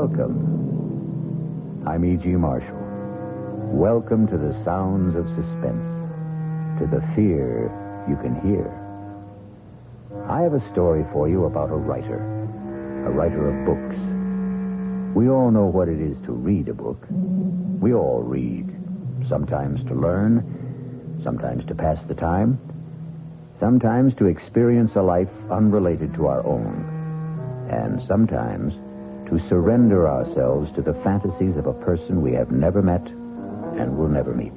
Welcome. I'm E.G. Marshall. Welcome to the sounds of suspense, to the fear you can hear. I have a story for you about a writer of books. We all know what it is to read a book. We all read, sometimes to learn, sometimes to pass the time, sometimes to experience a life unrelated to our own, and sometimes to surrender ourselves to the fantasies of a person we have never met and will never meet.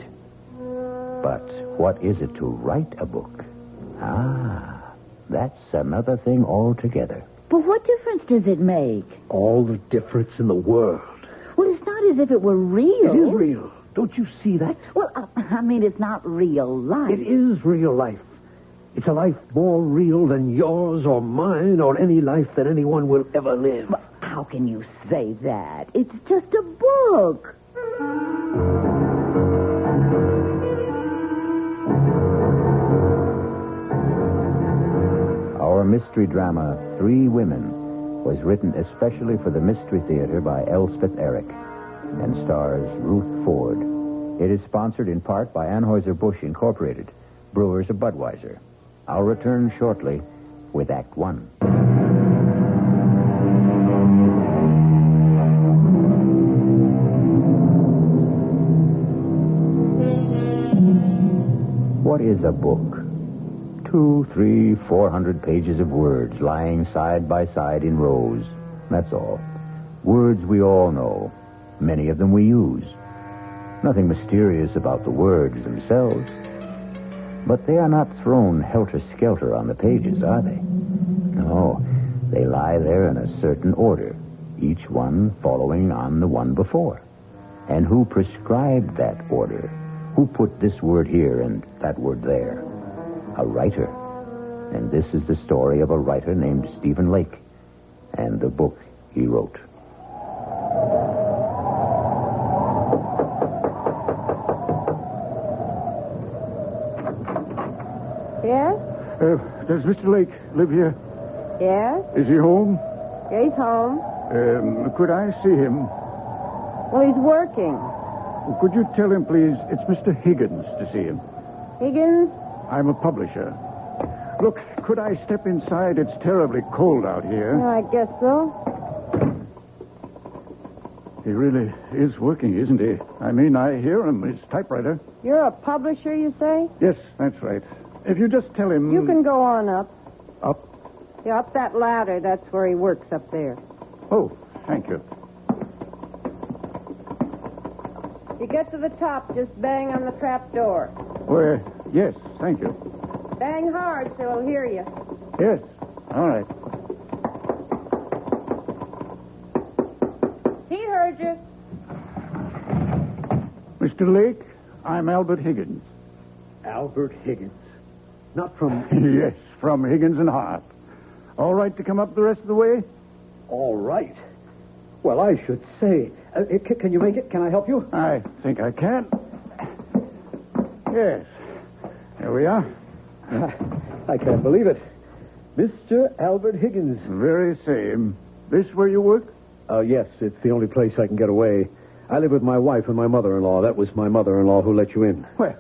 But what is it to write a book? That's another thing altogether. But what difference does it make? All the difference in the world. Well, it's not as if it were real. It is real. Don't you see that? Well, I mean, it's not real life. It is real life. It's a life more real than yours or mine or any life that anyone will ever live. Well, how can you say that? It's just a book. Our mystery drama, 3 Women, was written especially for the Mystery Theater by Elspeth Eric and stars Ruth Ford. It is sponsored in part by Anheuser-Busch Incorporated, brewers of Budweiser. I'll return shortly with Act 1. What is a book? 200, 300, 400 pages of words lying side by side in rows. That's all. Words we all know. Many of them we use. Nothing mysterious about the words themselves. But they are not thrown helter-skelter on the pages, are they? No, they lie there in a certain order, each one following on the one before. And who prescribed that order? Who put this word here and that word there? A writer. And this is the story of a writer named Stephen Lake and the book he wrote. Yes? Does Mr. Lake live here? Yes? Is he home? Yeah, he's home. Could I see him? Well, he's working. Could you tell him, please, it's Mr. Higgins to see him? Higgins? I'm a publisher. Look, could I step inside? It's terribly cold out here. I guess so. He really is working, isn't he? I mean, I hear him. His typewriter. You're a publisher, you say? Yes, that's right. If you just tell him... You can go on up. Up? Yeah, up that ladder. That's where he works up there. Oh, thank you. You get to the top, just bang on the trap door. Oh, yes, thank you. Bang hard so he'll hear you. Yes, all right. He heard you. Mr. Lake, I'm Albert Higgins. Albert Higgins. Not from... Yes, from Higgins and Hart. All right to come up the rest of the way? All right. Well, I should say. Can you make it? Can I help you? I think I can. Yes. Here we are. I can't believe it. Mr. Albert Higgins. Very same. This where you work? Yes, it's the only place I can get away. I live with my wife and my mother-in-law. That was my mother-in-law who let you in. Well,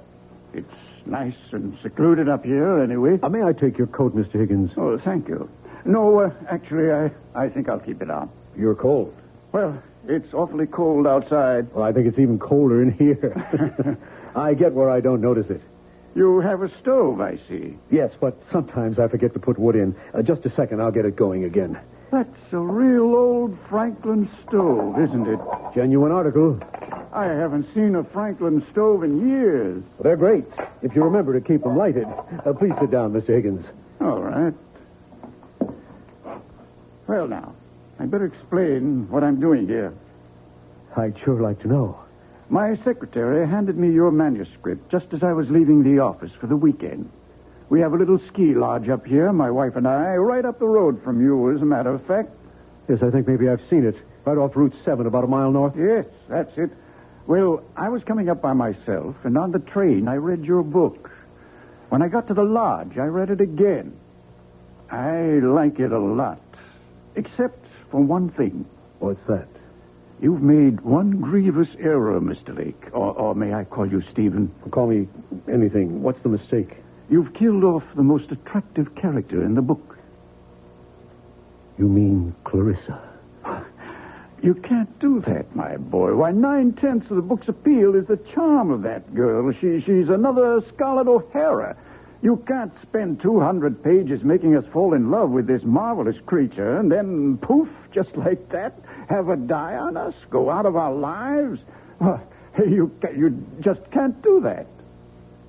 it's nice and secluded up here anyway. May I take your coat, Mr. Higgins? Oh, thank you. No, actually, I think I'll keep it on. You're cold. Well, it's awfully cold outside. Well, I think it's even colder in here. I get where I don't notice it. You have a stove, I see. Yes, but sometimes I forget to put wood in. Just a second, I'll get it going again. That's a real old Franklin stove, isn't it? Genuine article. I haven't seen a Franklin stove in years. They're great, if you remember to keep them lighted. Please sit down, Mr. Higgins. All right. Well, now, I'd better explain what I'm doing here. I'd sure like to know. My secretary handed me your manuscript just as I was leaving the office for the weekend. We have a little ski lodge up here, my wife and I, right up the road from you, as a matter of fact. Yes, I think maybe I've seen it. Right off Route 7, about a mile north. Yes, that's it. Well, I was coming up by myself, and on the train I read your book. When I got to the lodge, I read it again. I like it a lot. Except for one thing. What's that? You've made one grievous error, Mr. Lake. Or may I call you Stephen? Call me anything. What's the mistake? You've killed off the most attractive character in the book. You mean Clarissa? You can't do that, my boy. Why, 9/10 of the book's appeal is the charm of that girl. She's another Scarlett O'Hara. You can't spend 200 pages making us fall in love with this marvelous creature and then, poof, just like that, have her die on us, go out of our lives. Well, you just can't do that.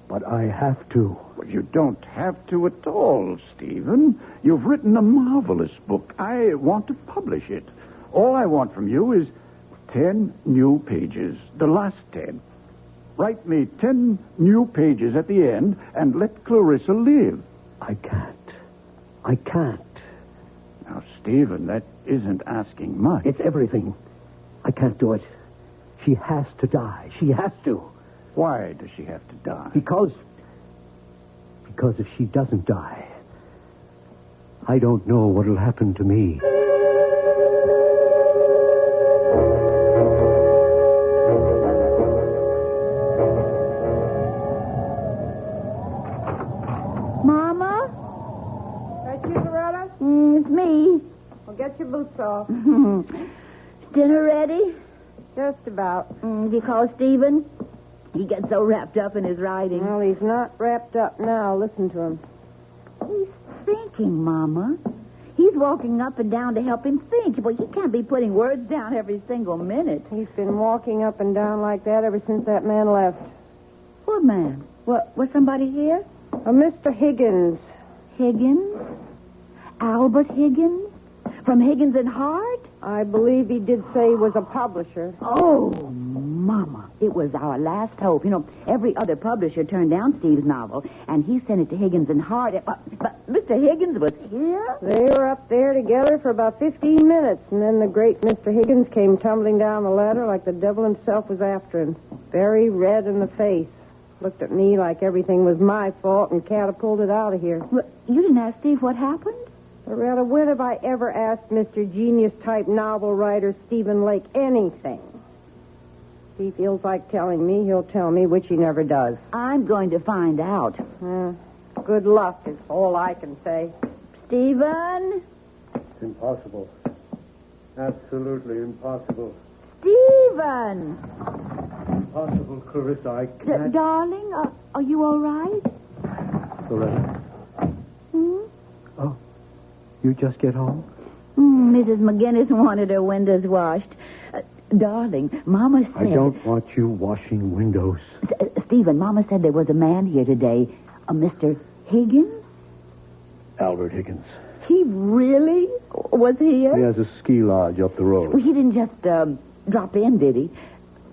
But I have to. Well, you don't have to at all, Stephen. You've written a marvelous book. I want to publish it. All I want from you is 10 new pages, the last 10. Write me 10 new pages at the end and let Clarissa live. I can't. Now, Stephen, that isn't asking much. It's everything. I can't do it. She has to die. She has to. Why does she have to die? Because if she doesn't die, I don't know what'll happen to me. Mama? That you, Loretta? It's me. Well, get your boots off. Dinner ready? Just about. If you call Stephen, he gets so wrapped up in his writing. Well, he's not wrapped up now. Listen to him. He's thinking, Mama. He's walking up and down to help him think. Well, he can't be putting words down every single minute. He's been walking up and down like that ever since that man left. What man? Was somebody here? Mr. Higgins. Higgins? Albert Higgins? From Higgins and Hart? I believe he did say he was a publisher. Oh, Mama, it was our last hope. You know, every other publisher turned down Steve's novel, and he sent it to Higgins and Hart. But Mr. Higgins was here? They were up there together for about 15 minutes, and then the great Mr. Higgins came tumbling down the ladder like the devil himself was after him. Very red in the face. Looked at me like everything was my fault and catapulted out of here. Well, you didn't ask Steve what happened? Loretta, when have I ever asked Mr. Genius-type novel writer Stephen Lake anything? If he feels like telling me, he'll tell me, which he never does. I'm going to find out. Good luck is all I can say. Stephen? It's impossible. Absolutely impossible. Stephen! Impossible, Clarissa. I can't. Darling, are you all right? Clarissa? Oh, you just get home? Mrs. McGinnis wanted her windows washed. Darling, Mama said... I don't want you washing windows. Stephen, Mama said there was a man here today, a Mr. Higgins? Albert Higgins. He really was here? He has a ski lodge up the road. Well, he didn't just drop in, did he?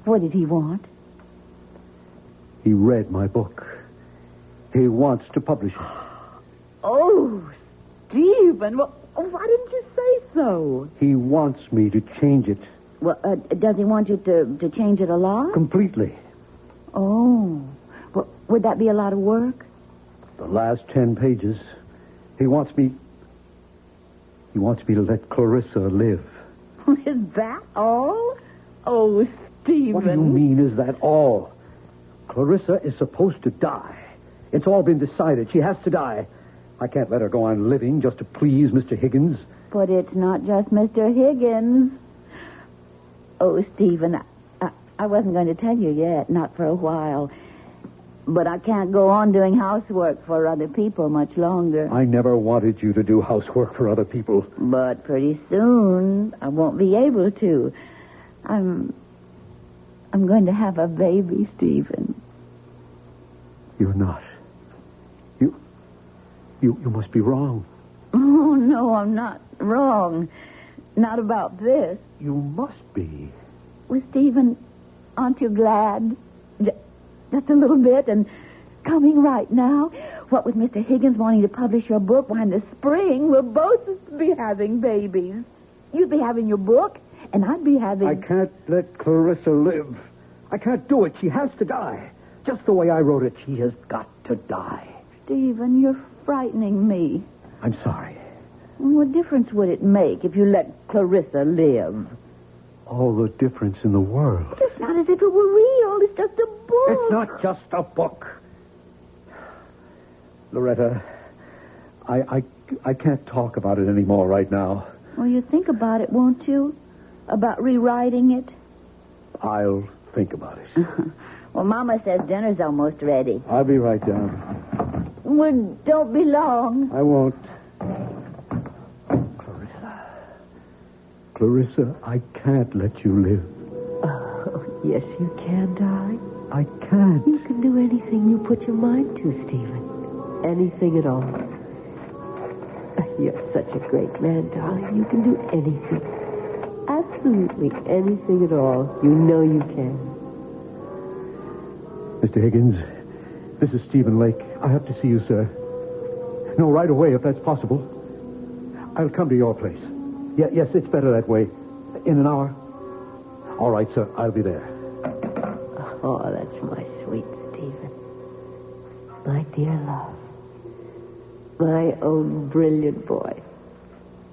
What did he want? He read my book. He wants to publish it. Oh, Stephen, well, why didn't you say so? He wants me to change it. Well, does he want you to change it a lot? Completely. Oh. Well, would that be a lot of work? The last 10 pages. He wants me to let Clarissa live. Is that all? Oh, Stephen. What do you mean, is that all? Clarissa is supposed to die. It's all been decided. She has to die. I can't let her go on living just to please Mr. Higgins. But it's not just Mr. Higgins. Oh, Stephen, I wasn't going to tell you yet, not for a while. But I can't go on doing housework for other people much longer. I never wanted you to do housework for other people. But pretty soon, I won't be able to. I'm going to have a baby, Stephen. You're not. You must be wrong. Oh, no, I'm not wrong. Not about this. You must be. Well, Stephen, aren't you glad? Just a little bit, and coming right now. What with Mr. Higgins wanting to publish your book, why in the spring we'll both be having babies. You'd be having your book, and I'd be having... I can't let Clarissa live. I can't do it. She has to die. Just the way I wrote it, she has got to die. Stephen, you're frightening me. I'm sorry. What difference would it make if you let Clarissa live? all the difference in the world. It's not as if it were real. It's just a book. It's not just a book. Loretta, I can't talk about it anymore right now. Well, you think about it, won't you? About rewriting it? I'll think about it. Well, Mama says dinner's almost ready. I'll be right down. Well, don't be long. I won't. Clarissa, I can't let you live. Oh, yes, you can, darling. I can't. You can do anything you put your mind to, Stephen. Anything at all. You're such a great man, darling. You can do anything. Absolutely anything at all. You know you can. Mr. Higgins, this is Stephen Lake. I have to see you, sir. No, right away, if that's possible. I'll come to your place. Yes, it's better that way. In an hour. All right, sir. I'll be there. Oh, that's my sweet Stephen. My dear love. My own brilliant boy.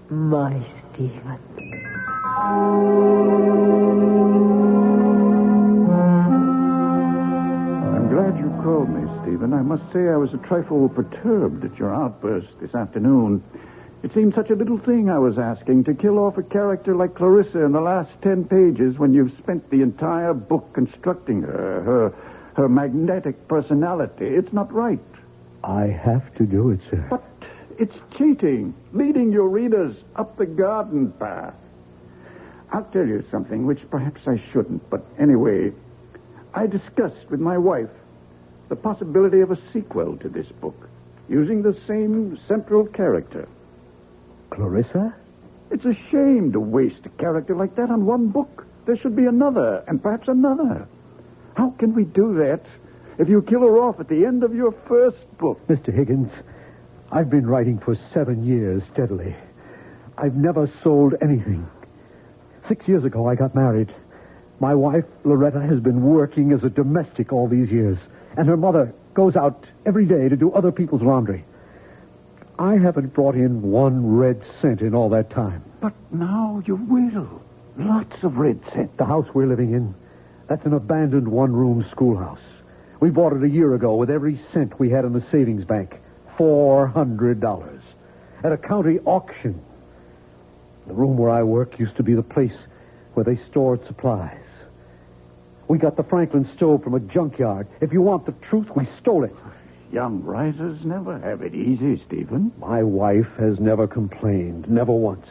My Stephen. I'm glad you called me, Stephen. I must say I was a trifle perturbed at your outburst this afternoon. It seemed such a little thing I was asking, to kill off a character like Clarissa in the last 10 pages when you've spent the entire book constructing her magnetic personality. It's not right. I have to do it, sir. But it's cheating, leading your readers up the garden path. I'll tell you something which perhaps I shouldn't, but anyway, I discussed with my wife the possibility of a sequel to this book, using the same central character. Clarissa? It's a shame to waste a character like that on one book. There should be another, and perhaps another. How can we do that if you kill her off at the end of your first book? Mr. Higgins, I've been writing for 7 years steadily. I've never sold anything. 6 years ago, I got married. My wife, Loretta, has been working as a domestic all these years, and her mother goes out every day to do other people's laundry. I haven't brought in 1 red cent in all that time. But now you will. Lots of red cent. The house we're living in, that's an abandoned one-room schoolhouse. We bought it a year ago with every cent we had in the savings bank. $400. At a county auction. The room where I work used to be the place where they stored supplies. We got the Franklin stove from a junkyard. If you want the truth, we stole it. Young risers never have it easy, Stephen. My wife has never complained, never once.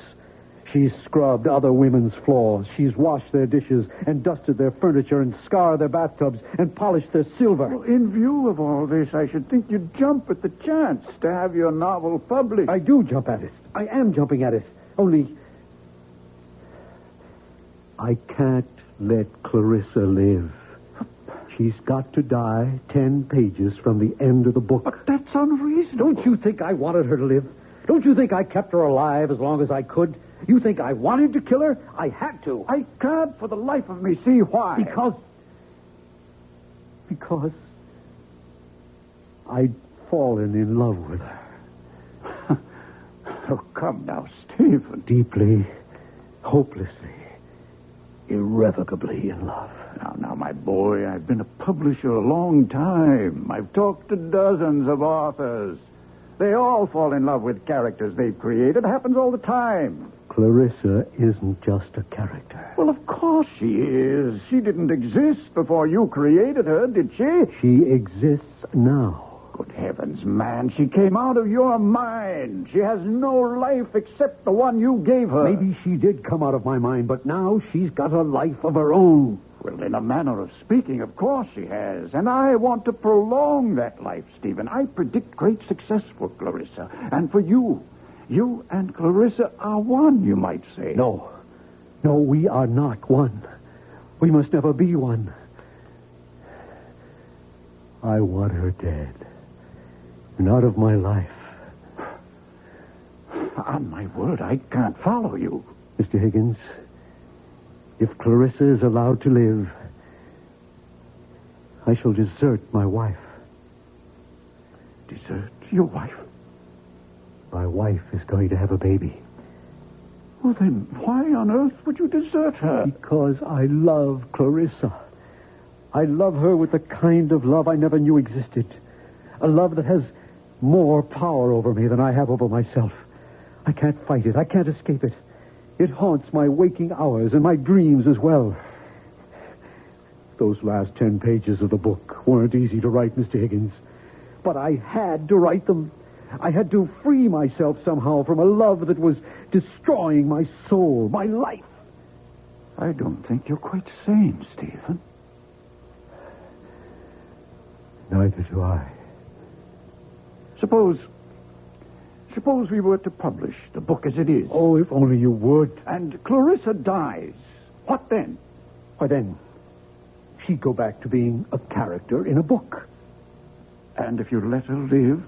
She's scrubbed other women's floors. She's washed their dishes and dusted their furniture and scoured their bathtubs and polished their silver. Well, in view of all this, I should think you'd jump at the chance to have your novel published. I do jump at it. I am jumping at it. Only I can't let Clarissa live. She's got to die 10 pages from the end of the book. But that's unreasonable. Don't you think I wanted her to live? Don't you think I kept her alive as long as I could? You think I wanted to kill her? I had to. I can't for the life of me see why. Because I'd fallen in love with her. Oh, come now, Stephen. Deeply, hopelessly, irrevocably in love. Now, my boy, I've been a publisher a long time. I've talked to dozens of authors. They all fall in love with characters they've created. It happens all the time. Clarissa isn't just a character. Well, of course she is. She didn't exist before you created her, did she? She exists now. Good heavens, man. She came out of your mind. She has no life except the one you gave her. Maybe she did come out of my mind, but now she's got a life of her own. Well, in a manner of speaking, of course she has. And I want to prolong that life, Stephen. I predict great success for Clarissa. And for you. You and Clarissa are one, you might say. No, we are not one. We must never be one. I want her dead. And out of my life. On my word, I can't follow you. Mr. Higgins, if Clarissa is allowed to live, I shall desert my wife. Desert your wife? My wife is going to have a baby. Well, then, why on earth would you desert her? Because I love Clarissa. I love her with the kind of love I never knew existed. A love that has more power over me than I have over myself. I can't fight it. I can't escape it. It haunts my waking hours and my dreams as well. Those last 10 pages of the book weren't easy to write, Mr. Higgins. But I had to write them. I had to free myself somehow from a love that was destroying my soul, my life. I don't think you're quite sane, Stephen. Neither do I. Suppose we were to publish the book as it is. Oh, if only you would. And Clarissa dies. What then? Why then, she'd go back to being a character in a book. And if you let her live?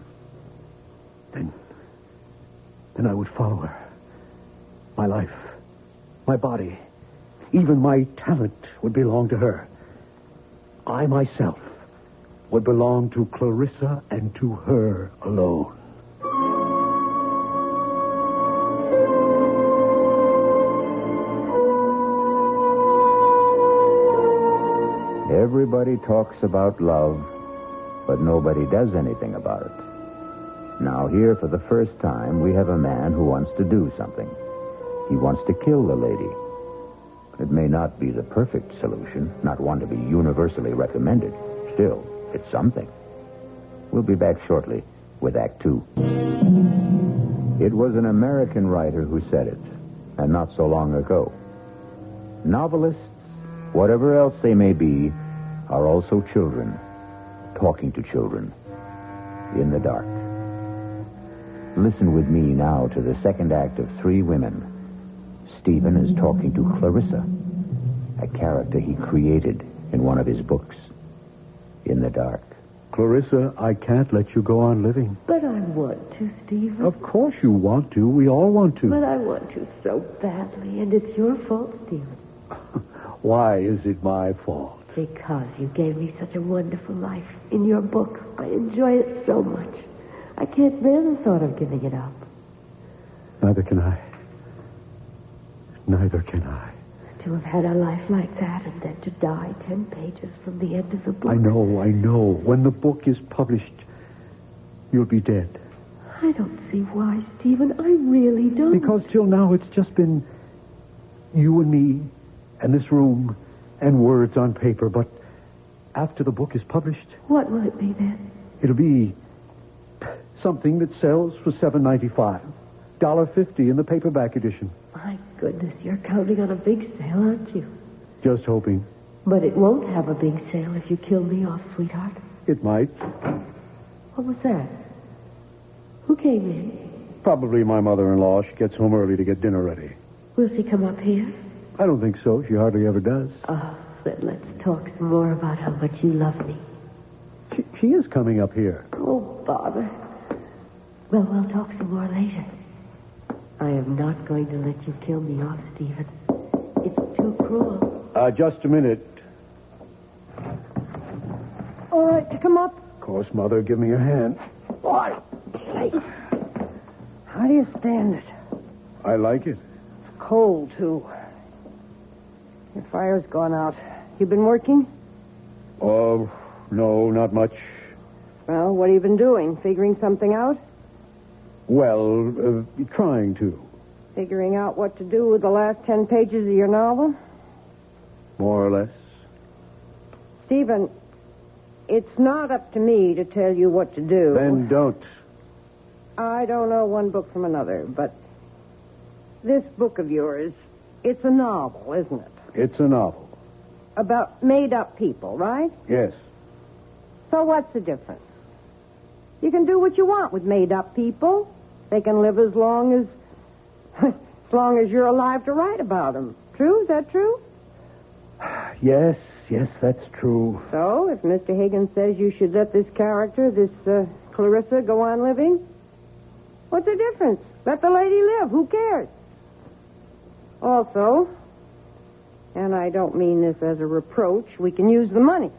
Then I would follow her. My life, my body, even my talent would belong to her. I myself would belong to Clarissa and to her alone. Everybody talks about love, but nobody does anything about it. Now, here for the first time, we have a man who wants to do something. He wants to kill the lady. It may not be the perfect solution, not one to be universally recommended. Still, it's something. We'll be back shortly with Act Two. It was an American writer who said it, and not so long ago. Novelists, whatever else they may be, are also children, talking to children in the dark. Listen with me now to the second act of Three Women. Stephen is talking to Clarissa, a character he created in one of his books, In the Dark. Clarissa, I can't let you go on living. But I want to, Stephen. Of course you want to. We all want to. But I want to so badly, and it's your fault, Stephen. Why is it my fault? Because you gave me such a wonderful life in your book. I enjoy it so much. I can't bear the thought of giving it up. Neither can I. Neither can I. To have had a life like that and then to die 10 pages from the end of the book. I know. When the book is published, you'll be dead. I don't see why, Stephen. I really don't. Because till now it's just been you and me and this room and words on paper. But after the book is published... What will it be then? It'll be something that sells for $7.95. $1.50 in the paperback edition. My goodness, you're counting on a big sale, aren't you? Just hoping. But it won't have a big sale if you kill me off, sweetheart. It might. What was that? Who came in? Probably my mother-in-law. She gets home early to get dinner ready. Will she come up here? I don't think so. She hardly ever does. Oh, then let's talk some more about how much you love me. She is coming up here. Oh, bother. Well, we'll talk some more later. I am not going to let you kill me off, Stephen. It's too cruel. Just a minute. All right, to come up. Of course, Mother. Give me your hand. What a place. How do you stand it? I like it. It's cold, too. Your fire's gone out. You been working? Oh, no, not much. Well, what have you been doing? Figuring something out? Well, trying to. Figuring out what to do with the last 10 pages of your novel? More or less. Stephen, it's not up to me to tell you what to do. Then don't. I don't know one book from another, but this book of yours, it's a novel, isn't it? It's a novel. About made-up people, right? Yes. So what's the difference? You can do what you want with made-up people. They can live as long as you're alive to write about them. True? Is that true? Yes, that's true. So, if Mr. Higgins says you should let this character, this Clarissa, go on living, what's the difference? Let the lady live. Who cares? Also, and I don't mean this as a reproach, we can use the money.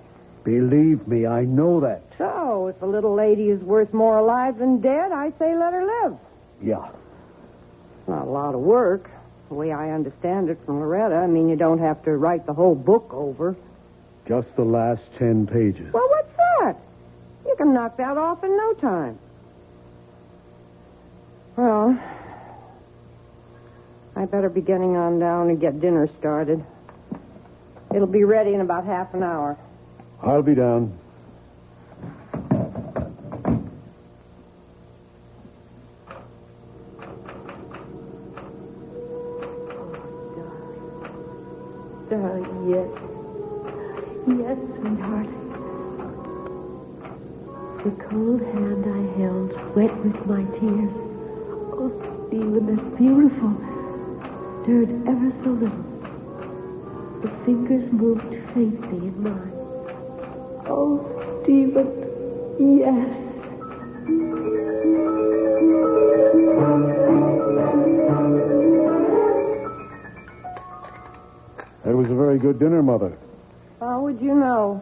Believe me, I know that. So, if the little lady is worth more alive than dead, I say let her live. Yeah. It's not a lot of work. The way I understand it from Loretta, I mean, you don't have to write the whole book over. Just the last 10 pages. Well, what's that? You can knock that off in no time. Well, I better be getting on down and get dinner started. It'll be ready in about half an hour. I'll be down. Darling, yes. Yes, sweetheart. The cold hand I held, wet with my tears. Oh, Stephen, that's beautiful. Stirred ever so little. The fingers moved faintly in mine. Oh, Stephen, yes. That was a very good dinner, Mother. How would you know?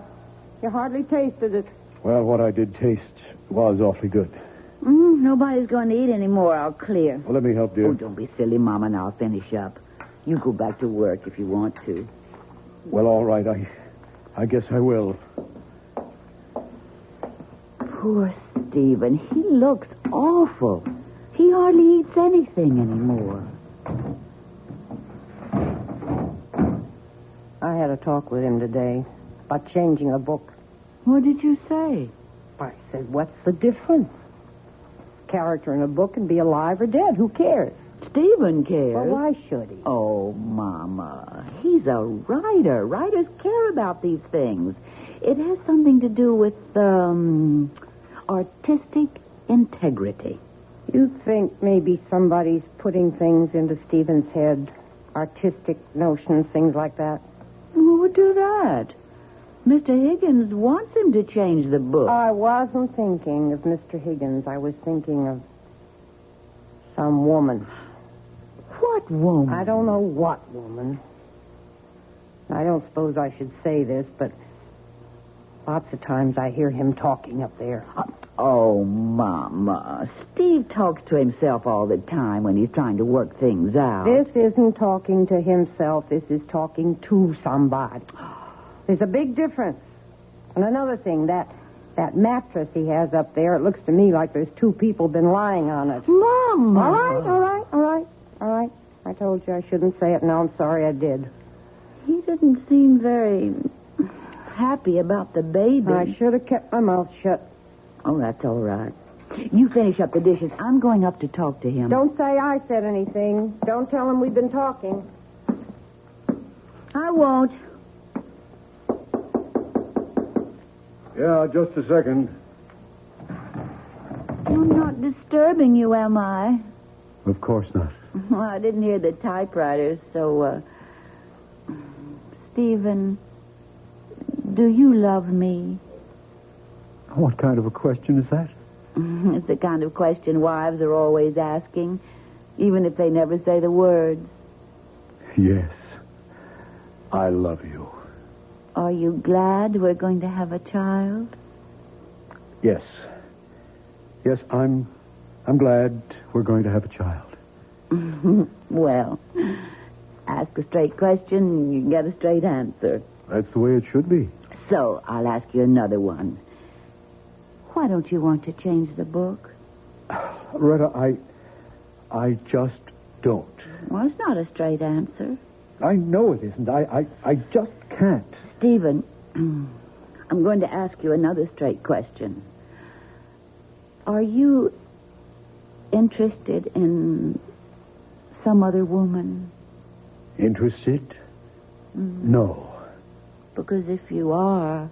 You hardly tasted it. Well, what I did taste was awfully good. Nobody's going to eat any more. I'll clear. Well, let me help, dear. Oh, don't be silly, Mama, and I'll finish up. You go back to work if you want to. Well, all right. I guess I will. Poor Stephen. He looks awful. He hardly eats anything anymore. I had a talk with him today about changing a book. What did you say? I said, what's the difference? Character in a book can be alive or dead. Who cares? Stephen cares. Well, why should he? Oh, Mama. He's a writer. Writers care about these things. It has something to do with, artistic integrity. You think maybe somebody's putting things into Stephen's head? Artistic notions, things like that? Who would do that? Mr. Higgins wants him to change the book. I wasn't thinking of Mr. Higgins. I was thinking of some woman. What woman? I don't know what woman. I don't suppose I should say this, but lots of times I hear him talking up there. Oh, Mama. Steve talks to himself all the time when he's trying to work things out. This isn't talking to himself. This is talking to somebody. There's a big difference. And another thing, that mattress he has up there, it looks to me like there's two people been lying on it. Mama! All right. I told you I shouldn't say it. Now I'm sorry I did. He didn't seem very happy about the baby. I should have kept my mouth shut. Oh, that's all right. You finish up the dishes. I'm going up to talk to him. Don't say I said anything. Don't tell him we've been talking. I won't. Yeah, just a second. I'm not disturbing you, am I? Of course not. Well, I didn't hear the typewriter, so, Stephen, do you love me? What kind of a question is that? It's the kind of question wives are always asking, even if they never say the words. Yes. I love you. Are you glad we're going to have a child? Yes. Yes, I'm glad we're going to have a child. Well, ask a straight question, you get a straight answer. That's the way it should be. So, I'll ask you another one. Why don't you want to change the book? Retta, I just don't. Well, it's not a straight answer. I know it isn't. I just can't. Stephen, I'm going to ask you another straight question. Are you interested in some other woman? Interested? No. Because if you are,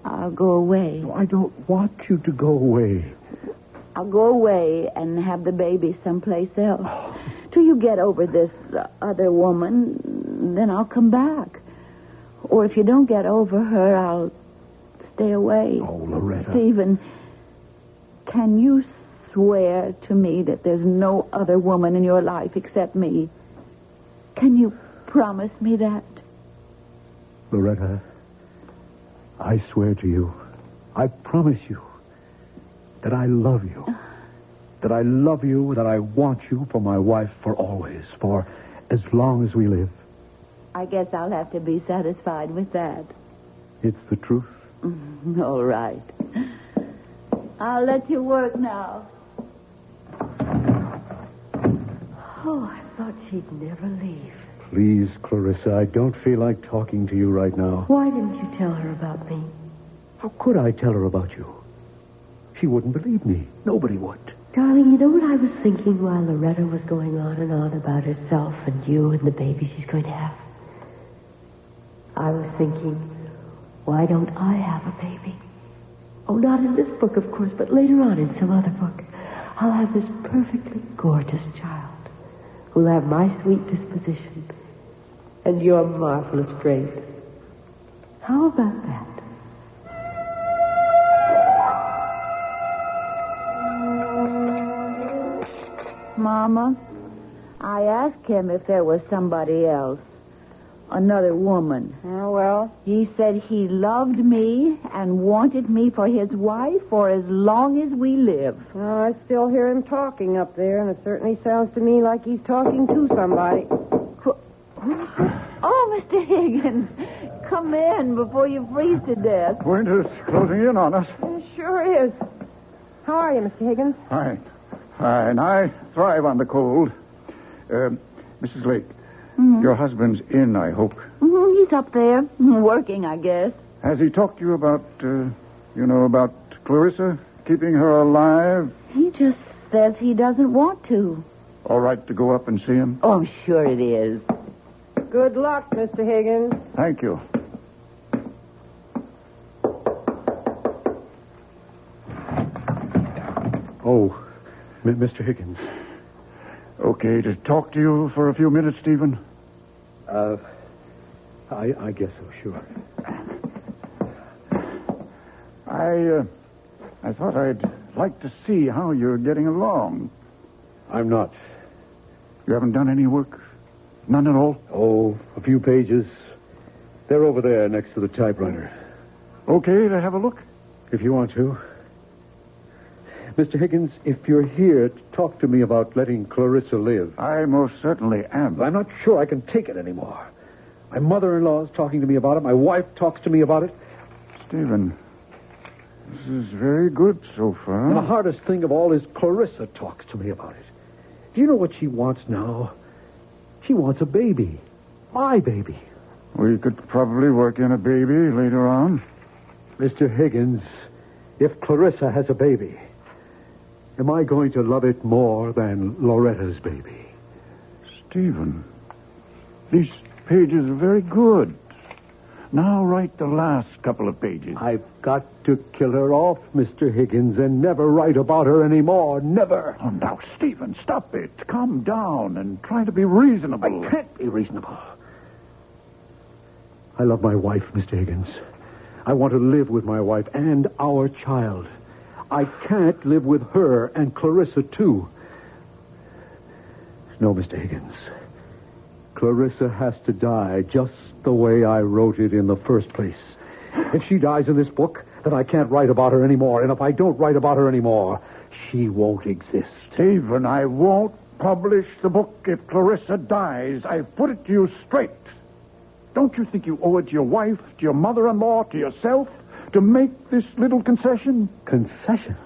I'll go away. No, I don't want you to go away. I'll go away and have the baby someplace else. Till you get over this other woman, then I'll come back. Or if you don't get over her, I'll stay away. Oh, Loretta. Stephen, can you swear to me that there's no other woman in your life except me? Can you promise me that? Loretta, I swear to you, I promise you that I love you, that I love you, that I want you for my wife for always, for as long as we live. I guess I'll have to be satisfied with that. It's the truth. All right. I'll let you work now. Oh, I thought she'd never leave. Please, Clarissa, I don't feel like talking to you right now. Why didn't you tell her about me? How could I tell her about you? She wouldn't believe me. Nobody would. Darling, you know what I was thinking while Loretta was going on and on about herself and you and the baby she's going to have? I was thinking, why don't I have a baby? Oh, not in this book, of course, but later on in some other book. I'll have this perfectly gorgeous child who'll have my sweet disposition and your marvelous grace. How about that? Mama, I asked him if there was somebody else. Another woman. Oh, well. He said he loved me and wanted me for his wife for as long as we live. Well, I still hear him talking up there, and it certainly sounds to me like he's talking to somebody. Oh, Mr. Higgins, come in before you freeze to death. Winter's closing in on us. It sure is. How are you, Mr. Higgins? Fine. I thrive on the cold. Mrs. Lake, your husband's in, I hope. He's up there, working, I guess. Has he talked to you about, about Clarissa, keeping her alive? He just says he doesn't want to. All right to go up and see him? Oh, I'm sure it is. Good luck, Mr. Higgins. Thank you. Oh, Mr. Higgins. Okay to talk to you for a few minutes, Stephen? I guess so, sure. I thought I'd like to see how you're getting along. I'm not. You haven't done any work? None at all? Oh, a few pages. They're over there next to the typewriter. Okay to have a look? If you want to. Mr. Higgins, if you're here to talk to me about letting Clarissa live. I most certainly am. I'm not sure I can take it anymore. My mother-in-law is talking to me about it. My wife talks to me about it. Stephen, this is very good so far. And the hardest thing of all is Clarissa talks to me about it. Do you know what she wants now? She wants a baby. My baby. We could probably work in a baby later on. Mr. Higgins, if Clarissa has a baby, am I going to love it more than Loretta's baby? Stephen, these pages are very good. Now write the last couple of pages. I've got to kill her off, Mr. Higgins, and never write about her anymore. Never. Oh, now, Stephen, stop it. Calm down and try to be reasonable. I can't be reasonable. I love my wife, Mr. Higgins. I want to live with my wife and our child. I can't live with her and Clarissa, too. No, Mr. Higgins. Clarissa has to die just the way I wrote it in the first place. If she dies in this book, then I can't write about her anymore. And if I don't write about her anymore, she won't exist. Stephen, I won't publish the book if Clarissa dies. I've put it to you straight. Don't you think you owe it to your wife, to your mother-in-law, to yourself, to make this little concession? Concession?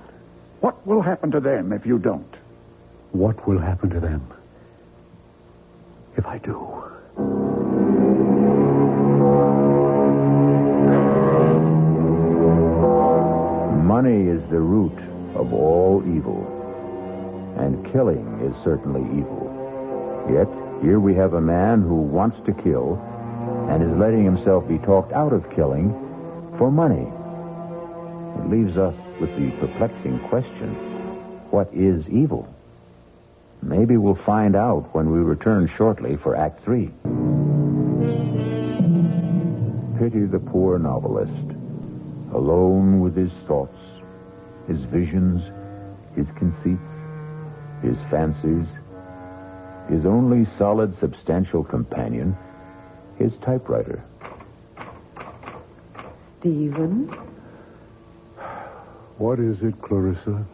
What will happen to them if you don't? What will happen to them if I do? Money is the root of all evil, and killing is certainly evil. Yet, here we have a man who wants to kill and is letting himself be talked out of killing for money. It leaves us with the perplexing question, what is evil? Maybe we'll find out when we return shortly for Act 3. Pity the poor novelist, alone with his thoughts, his visions, his conceits, his fancies, his only solid, substantial companion, his typewriter. Stephen? What is it, Clarissa?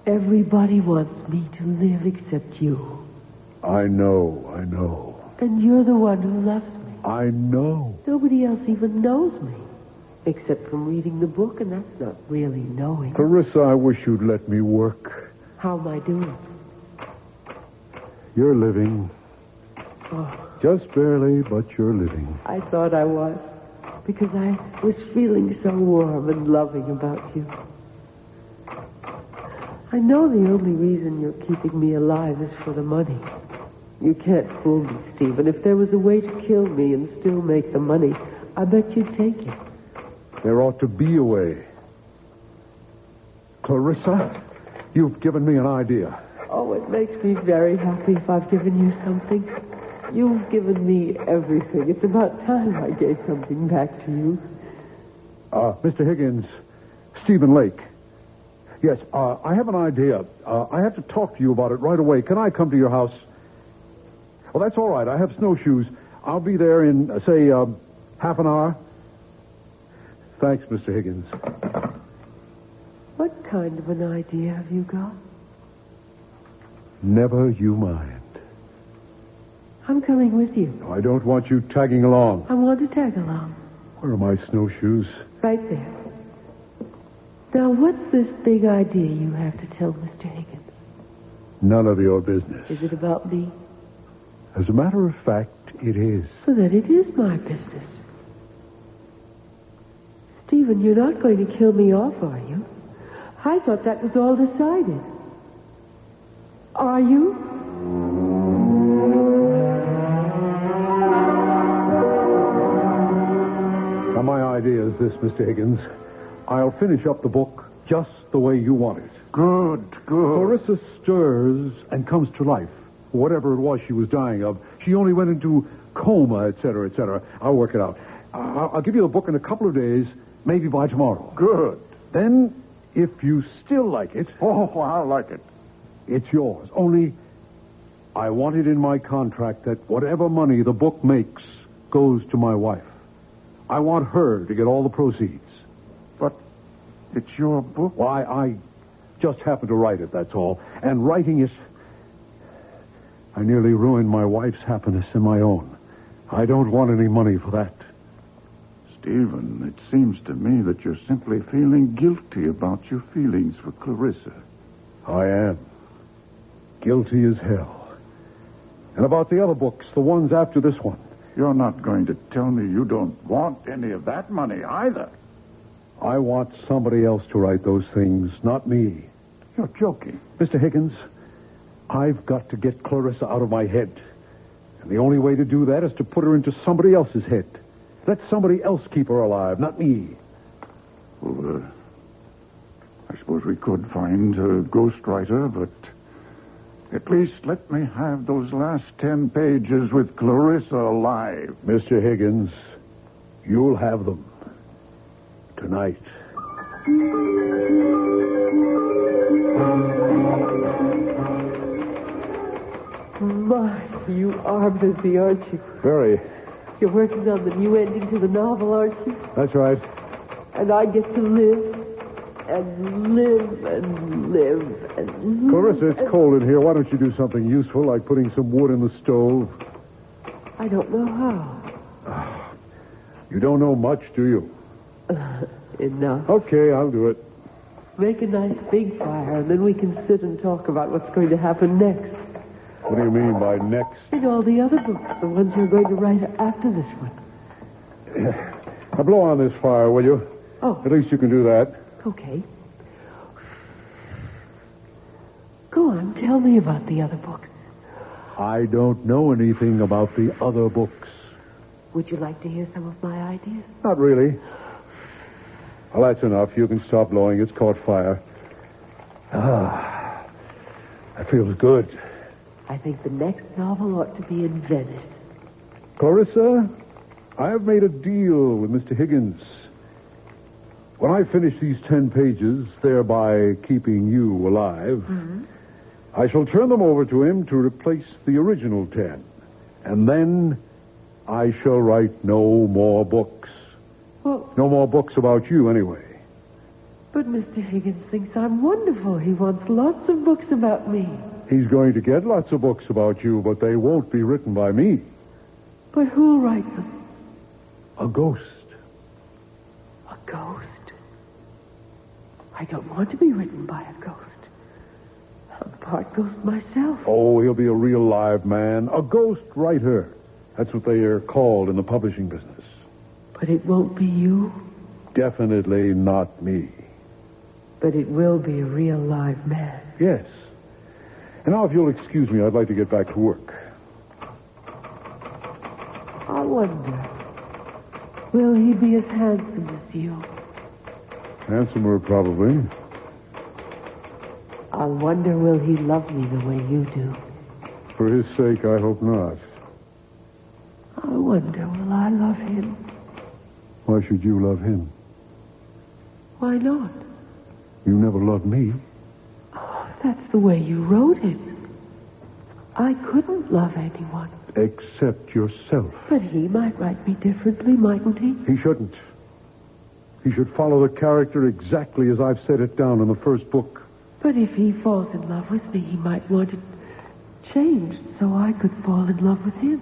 Everybody wants me to live except you. I know. And you're the one who loves me. I know. Nobody else even knows me. Except from reading the book, and that's not really knowing. Clarissa, I wish you'd let me work. How am I doing? You're living. Oh, Just barely, but you're living. I thought I was. Because I was feeling so warm and loving about you. I know the only reason you're keeping me alive is for the money. You can't fool me, Stephen. If there was a way to kill me and still make the money, I bet you'd take it. There ought to be a way. Clarissa, you've given me an idea. Oh, it makes me very happy if I've given you something. You've given me everything. It's about time I gave something back to you. Mr. Higgins, Stephen Lake. Yes, I have an idea. I have to talk to you about it right away. Can I come to your house? Well, that's all right. I have snowshoes. I'll be there in, say, half an hour. Thanks, Mr. Higgins. What kind of an idea have you got? Never you mind. I'm coming with you. I don't want you tagging along. I want to tag along. Where are my snowshoes? Right there. Now, what's this big idea you have to tell Mr. Higgins? None of your business. Is it about me? As a matter of fact, it is. So then it is my business. Stephen, you're not going to kill me off, are you? I thought that was all decided. Are you? Now, my idea is this, Mr. Higgins. I'll finish up the book just the way you want it. Good. Clarissa stirs and comes to life. Whatever it was she was dying of, she only went into coma, etc., etc. I'll work it out. I'll give you the book in a couple of days, maybe by tomorrow. Good. Then, if you still like it... Oh, I like it. It's yours. Only, I want it in my contract that whatever money the book makes goes to my wife. I want her to get all the proceeds. But it's your book. Why, I just happened to write it, that's all. And writing it, I nearly ruined my wife's happiness and my own. I don't want any money for that. Stephen, it seems to me that you're simply feeling guilty about your feelings for Clarissa. I am. Guilty as hell. And about the other books, the ones after this one. You're not going to tell me you don't want any of that money either. I want somebody else to write those things, not me. You're joking. Mr. Higgins, I've got to get Clarissa out of my head. And the only way to do that is to put her into somebody else's head. Let somebody else keep her alive, not me. Well, I suppose we could find a ghostwriter, but at least let me have those last 10 pages with Clarissa alive. Mr. Higgins, you'll have them. Tonight. My, you are busy, aren't you? Very. You're working on the new ending to the novel, aren't you? That's right. And I get to live and live and live and live. Clarissa, it's cold in here. Why don't you do something useful, like putting some wood in the stove? I don't know how. You don't know much, do you? Enough. Okay, I'll do it. Make a nice big fire, and then we can sit and talk about what's going to happen next. What do you mean by next? And all the other books, the ones you're going to write after this one. Now blow on this fire, will you? Oh. At least you can do that. Okay. Go on, tell me about the other books. I don't know anything about the other books. Would you like to hear some of my ideas? Not really. Well, that's enough. You can stop blowing. It's caught fire. That feels good. I think the next novel ought to be in Venice. Clarissa, I have made a deal with Mr. Higgins. When I finish these 10 pages, thereby keeping you alive, I shall turn them over to him to replace the original 10. And then I shall write no more books. Well, No more books about you, anyway. But Mr. Higgins thinks I'm wonderful. He wants lots of books about me. He's going to get lots of books about you, but they won't be written by me. But who'll write them? A ghost. A ghost? I don't want to be written by a ghost. I'm part ghost myself. Oh, he'll be a real live man. A ghost writer. That's what they are called in the publishing business. But it won't be you. Definitely not me. But it will be a real live man. Yes. And now, if you'll excuse me, I'd like to get back to work. I wonder, will he be as handsome as you? Handsomer, probably. I wonder, will he love me the way you do? For his sake, I hope not. I wonder, will I love him? Why should you love him? Why not? You never loved me. Oh, that's the way you wrote it. I couldn't love anyone. Except yourself. But he might write me differently, mightn't he? He shouldn't. He should follow the character exactly as I've set it down in the first book. But if he falls in love with me, he might want it changed so I could fall in love with him.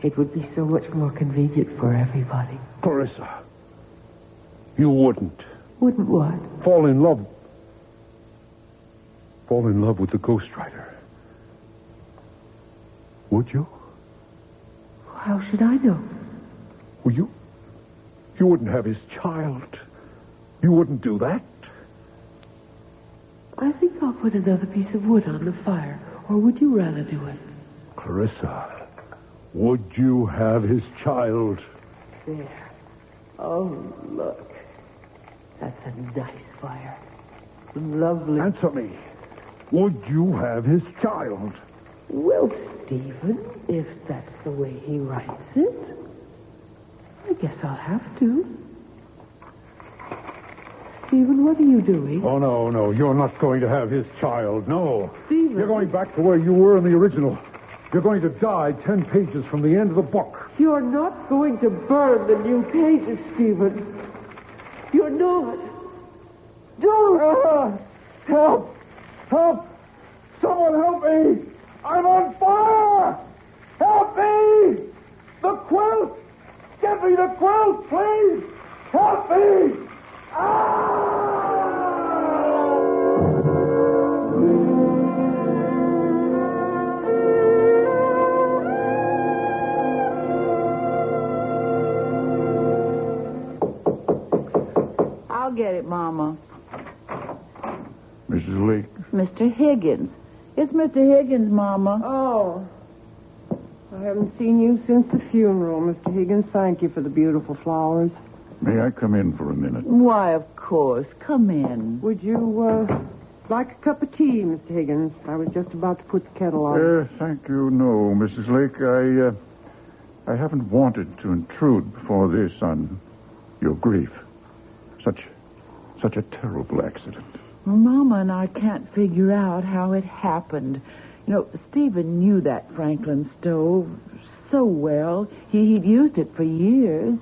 It would be so much more convenient for everybody. Clarissa, you wouldn't. Wouldn't what? Fall in love with the ghostwriter. Would you? How should I know? Well, you wouldn't have his child. You wouldn't do that. I think I'll put another piece of wood on the fire. Or would you rather do it? Clarissa, would you have his child? There. Oh, look. That's a nice fire. Lovely. Answer me. Would you have his child? Well, Stephen, if that's the way he writes it, I guess I'll have to. Stephen, what are you doing? Oh, no. You're not going to have his child. No. Stephen. You're going back to where you were in the original. You're going to die 10 pages from the end of the book. You're not going to burn the new pages, Stephen. You're not. Don't. Help! Help! Someone help me! I'm on fire! Help me! The quilt! Get me the quilt, please! Help me! I'll get it, Mama. Mrs. Lake. Mr. Higgins. It's Mr. Higgins, Mama. Oh. I haven't seen you since the funeral, Mr. Higgins. Thank you for the beautiful flowers. May I come in for a minute? Why, of course. Come in. Would you, like a cup of tea, Mr. Higgins? I was just about to put the kettle on. Thank you, no, Mrs. Lake. I haven't wanted to intrude before this on your grief. Such a terrible accident. Well, Mama and I can't figure out how it happened. You know, Stephen knew that Franklin stove so well. He'd used it for years.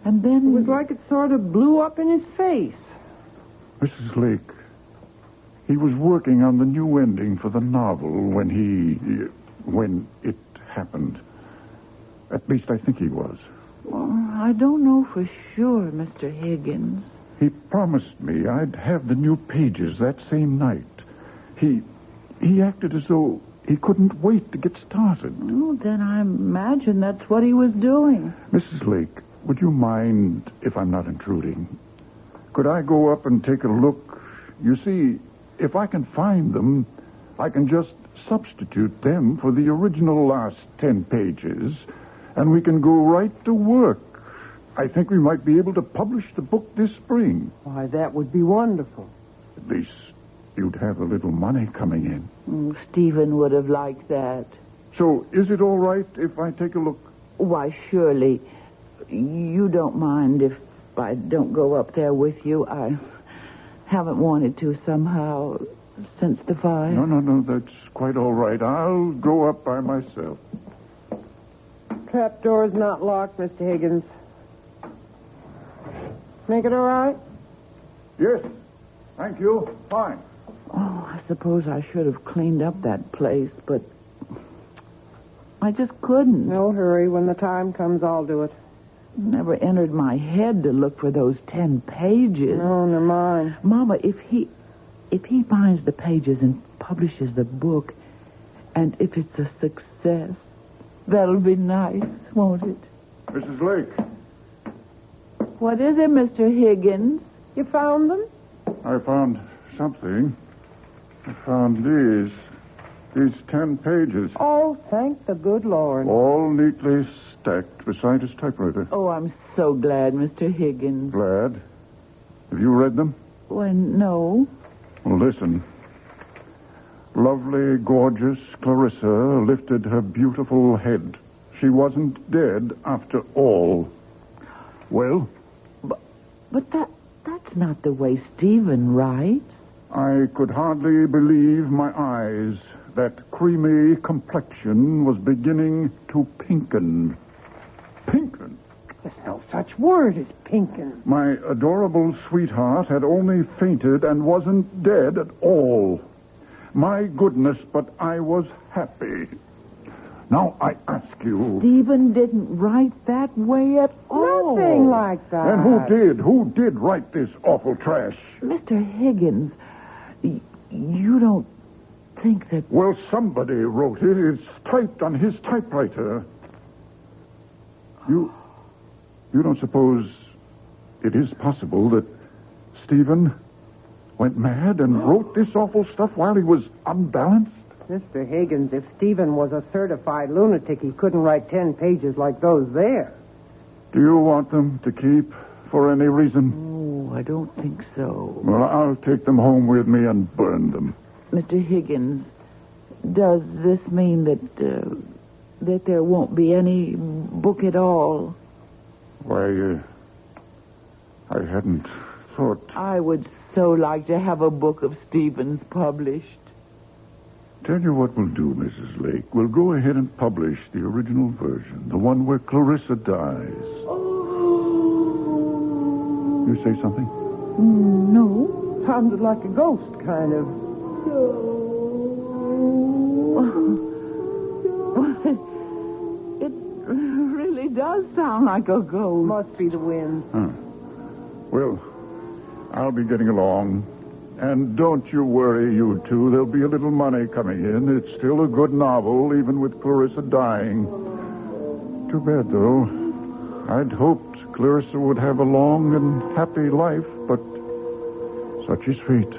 And then... It was like it sort of blew up in his face. Mrs. Lake, he was working on the new ending for the novel when it happened. At least I think he was. Well, I don't know for sure, Mr. Higgins. He promised me I'd have the new pages that same night. He acted as though he couldn't wait to get started. Oh, then I imagine that's what he was doing. Mrs. Lake, would you mind if I'm not intruding? Could I go up and take a look? You see, if I can find them, I can just substitute them for the original last 10 pages, and we can go right to work. I think we might be able to publish the book this spring. Why, that would be wonderful. At least you'd have a little money coming in. Stephen would have liked that. So, is it all right if I take a look? Why, surely. You don't mind if I don't go up there with you? I haven't wanted to somehow since the fire. No, that's quite all right. I'll go up by myself. Trapdoor's not locked, Mr. Higgins. Make it all right? Yes. Thank you. Fine. Oh, I suppose I should have cleaned up that place, but I just couldn't. No hurry. When the time comes, I'll do it. It never entered my head to look for those 10 pages. No, never mind. Mama, if he finds the pages and publishes the book, and if it's a success, that'll be nice, won't it? Mrs. Lake. What is it, Mr. Higgins? You found them? I found something. I found these 10 pages. Oh, thank the good Lord. All neatly stacked beside his typewriter. Oh, I'm so glad, Mr. Higgins. Glad. Have you read them? Why, no. Well, listen. Lovely, gorgeous Clarissa lifted her beautiful head. She wasn't dead after all. Well? But that's not the way Stephen writes. I could hardly believe my eyes. That creamy complexion was beginning to pinken. Pinken? There's no such word as pinkin. My adorable sweetheart had only fainted and wasn't dead at all. My goodness, but I was happy. Now, I ask you... Stephen didn't write that way at all. Nothing like that. And who did? Who did write this awful trash? Mr. Higgins, you don't think that... Well, somebody wrote it. It's typed on his typewriter. You don't suppose it is possible that Stephen went mad and wrote this awful stuff while he was unbalanced? Mr. Higgins, if Stephen was a certified lunatic, he couldn't write 10 pages like those there. Do you want them to keep for any reason? Oh, I don't think so. Well, I'll take them home with me and burn them. Mr. Higgins, does this mean that there won't be any book at all? Why, I hadn't thought... I would so like to have a book of Stephen's published. Tell you what we'll do, Mrs. Lake. We'll go ahead and publish the original version, the one where Clarissa dies. Oh. You say something? No. Sounded like a ghost, kind of. It really does sound like a ghost. Must be the wind. Huh. Well, I'll be getting along. And don't you worry, you two. There'll be a little money coming in. It's still a good novel, even with Clarissa dying. Too bad, though. I'd hoped Clarissa would have a long and happy life, but such is fate.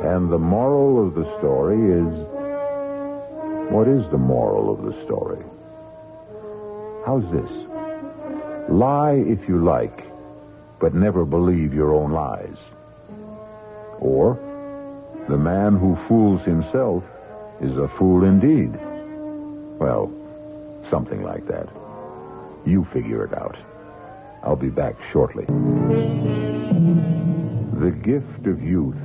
And the moral of the story is... What is the moral of the story? How's this? Lie if you like, but never believe your own lies. Or, the man who fools himself is a fool indeed. Well, something like that. You figure it out. I'll be back shortly. The gift of youth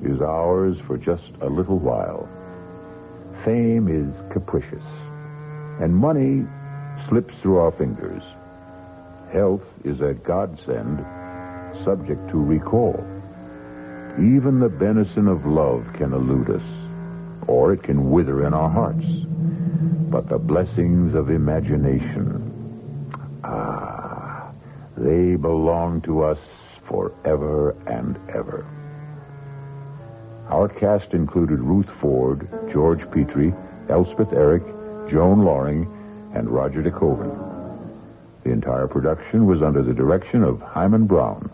is ours for just a little while. Fame is capricious, and money slips through our fingers. Health is a godsend, subject to recall. Even the benison of love can elude us, or it can wither in our hearts. But the blessings of imagination, they belong to us forever and ever. Our cast included Ruth Ford, George Petrie, Elspeth Eric, Joan Loring, and Roger DeKoven. The entire production was under the direction of Hyman Brown.